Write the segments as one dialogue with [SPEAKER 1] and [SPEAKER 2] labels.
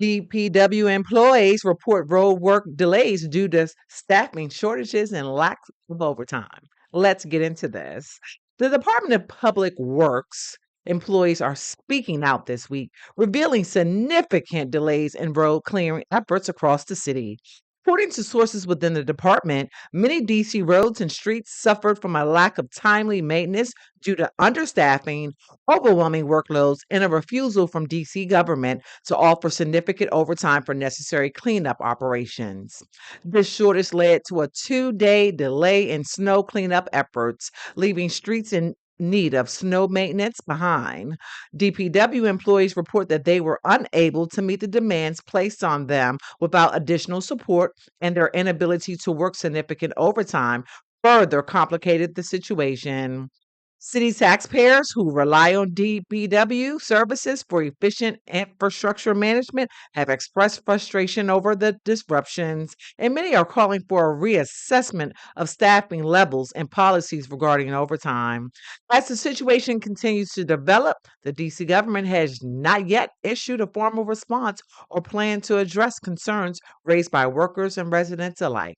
[SPEAKER 1] DPW employees report road work delays due to staffing shortages and lack of overtime. Let's get into this. The Department of Public Works employees are speaking out this week, revealing significant delays in road clearing efforts across the city. According to sources within the department, many DC roads and streets suffered from a lack of timely maintenance due to understaffing, overwhelming workloads, and a refusal from DC government to offer significant overtime for necessary cleanup operations. This shortage led to a 2-day delay in snow cleanup efforts, leaving streets in need of snow maintenance behind. DPW employees report that they were unable to meet the demands placed on them without additional support, and their inability to work significant overtime further complicated the situation. City taxpayers who rely on DPW services for efficient infrastructure management have expressed frustration over the disruptions, and many are calling for a reassessment of staffing levels and policies regarding overtime. As the situation continues to develop, the DC government has not yet issued a formal response or plan to address concerns raised by workers and residents alike.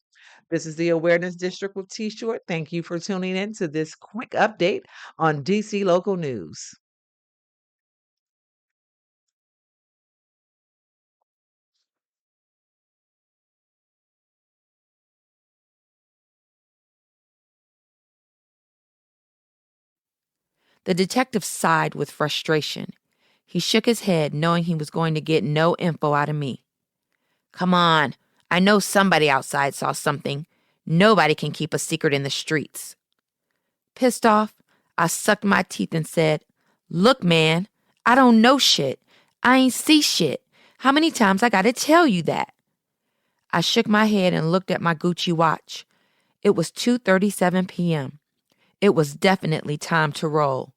[SPEAKER 1] This is the Awareness District with T Short. Thank you for tuning in to this quick update on DC local news.
[SPEAKER 2] The detective sighed with frustration. He shook his head, knowing he was going to get no info out of me. Come on, I know somebody outside saw something. Nobody can keep a secret in the streets. Pissed off, I sucked my teeth and said, Look, man, I don't know shit. I ain't see shit. How many times I gotta tell you that? I shook my head and looked at my Gucci watch. It was 2:37 p.m. It was definitely time to roll.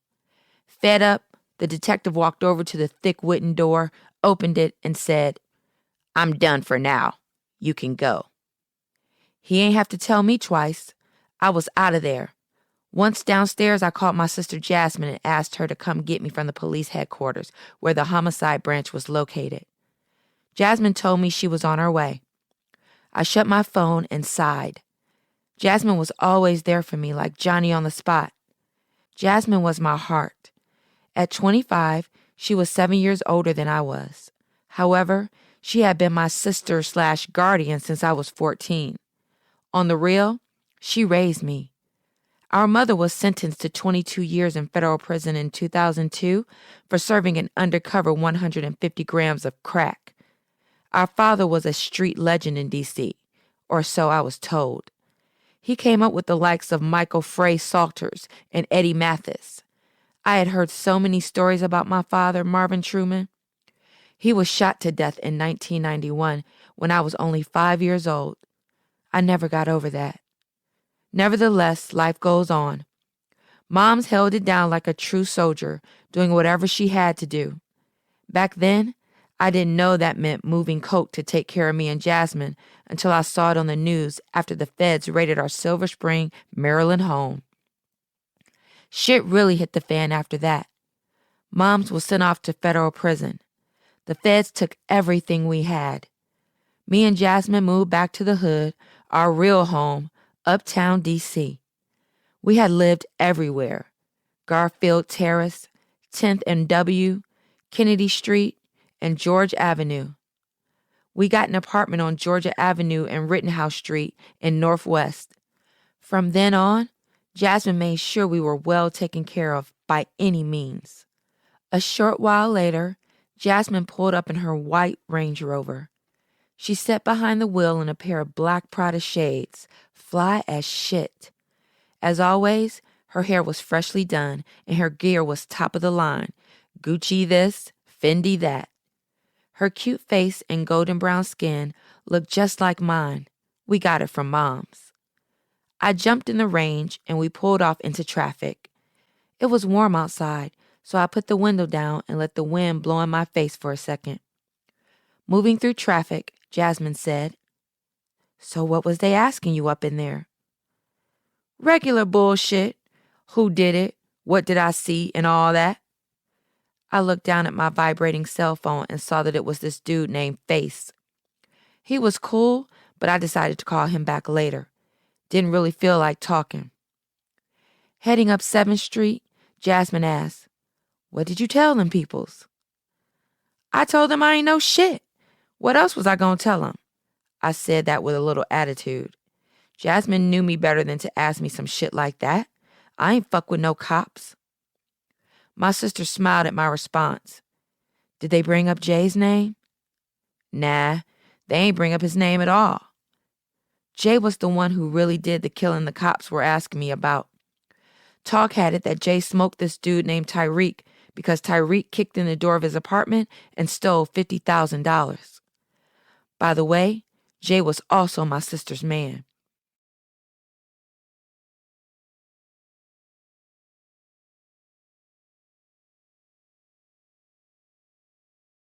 [SPEAKER 2] Fed up, the detective walked over to the thick wooden door, opened it, and said, I'm done for now. You can go. He ain't have to tell me twice. I was out of there. Once downstairs, I called my sister Jasmine and asked her to come get me from the police headquarters, where the homicide branch was located. Jasmine told me she was on her way. I shut my phone and sighed. Jasmine was always there for me, like Johnny on the spot. Jasmine was my heart. At 25, she was 7 years older than I was. However, she had been my sister/guardian since I was 14. On the real, she raised me. Our mother was sentenced to 22 years in federal prison in 2002 for serving an undercover 150 grams of crack. Our father was a street legend in D.C., or so I was told. He came up with the likes of Michael Frey Salters and Eddie Mathis. I had heard so many stories about my father, Marvin Truman. He was shot to death in 1991 when I was only 5 years old. I never got over that. Nevertheless, life goes on. Mom's held it down like a true soldier, doing whatever she had to do. Back then, I didn't know that meant moving coke to take care of me and Jasmine until I saw it on the news after the feds raided our Silver Spring, Maryland home. Shit really hit the fan after that. Moms was sent off to federal prison. The feds took everything we had. Me and Jasmine moved back to the hood, our real home, uptown D.C. We had lived everywhere. Garfield Terrace, 10th and W, Kennedy Street, and George Avenue. We got an apartment on Georgia Avenue and Rittenhouse Street in Northwest. From then on, Jasmine made sure we were well taken care of by any means. A short while later, Jasmine pulled up in her white Range Rover. She sat behind the wheel in a pair of black Prada shades, fly as shit. As always, her hair was freshly done and her gear was top of the line. Gucci this, Fendi that. Her cute face and golden brown skin looked just like mine. We got it from Mom's. I jumped in the Range and we pulled off into traffic. It was warm outside, so I put the window down and let the wind blow in my face for a second. Moving through traffic, Jasmine said, So what was they asking you up in there? Regular bullshit. Who did it? What did I see? And all that. I looked down at my vibrating cell phone and saw that it was this dude named Face. He was cool, but I decided to call him back later. Didn't really feel like talking. Heading up 7th Street, Jasmine asked, "What did you tell them peoples?" "I told them I ain't know shit. What else was I gonna tell them?" I said that with a little attitude. Jasmine knew me better than to ask me some shit like that. I ain't fuck with no cops. My sister smiled at my response. "Did they bring up Jay's name?" "Nah, they ain't bring up his name at all. Jay was the one who really did the killing the cops were asking me about. Talk had it that Jay smoked this dude named Tyreek because Tyreek kicked in the door of his apartment and stole $50,000. By the way, Jay was also my sister's man.